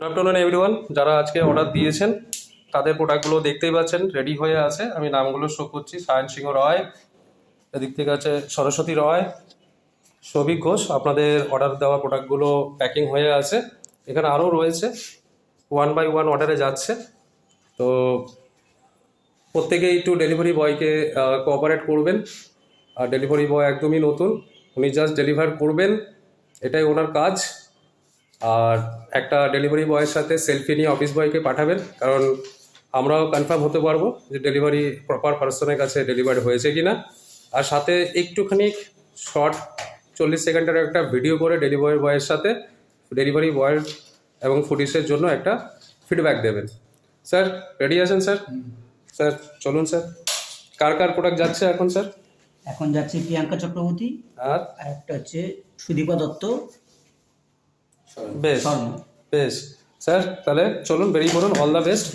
Good afternoon everyone. যারা আজকে order দিয়েছেন তাদের প্রোডাক্টগুলো দেখতেই পাচ্ছেন রেডি হয়ে আছে। আমি নামগুলো শো করছি। সায়ন সিংহ রয়, এদিক থেকে আছে সরস্বতী রয়, সৌভিক ঘোষ। আপনাদের অর্ডার দেওয়া প্রোডাক্টগুলো প্যাকিং হয়ে আছে। এখানে আরও রয়েছে, ওয়ান বাই ওয়ান অর্ডারে যাচ্ছে। তো প্রত্যেকেই একটু ডেলিভারি বয়কে কোঅপারেট করবেন। আর ডেলিভারি বয় একদমই নতুন, উনি জাস্ট ডেলিভার করবেন, এটাই ওনার কাজ। আর একটা ডেলিভারি বয়ের সাথে সেলফি নিয়ে অফিস বয়কে পাঠাবেন, কারণ আমরাও কনফার্ম হতে পারবো যে ডেলিভারি প্রপার পার্সনের কাছে ডেলিভারি হয়েছে কি না। আর সাথে একটুখানি শর্ট 40 সেকেন্ডের একটা ভিডিও করে ডেলিভারি বয়ের সাথে ডেলিভারি বয়ের এবং ফুডিসের জন্য একটা ফিডব্যাক দেবেন। স্যার রেডি আছেন স্যার? স্যার চলুন স্যার। কার কার প্রোডাক্ট যাচ্ছে এখন স্যার? এখন যাচ্ছে প্রিয়াঙ্কা চক্রবর্তী, আর একটা হচ্ছে সুদীপা দত্ত, বেশ শর্মা। বেশ স্যার, তাহলে চলুন বেরিয়ে পড়ুন। All the best.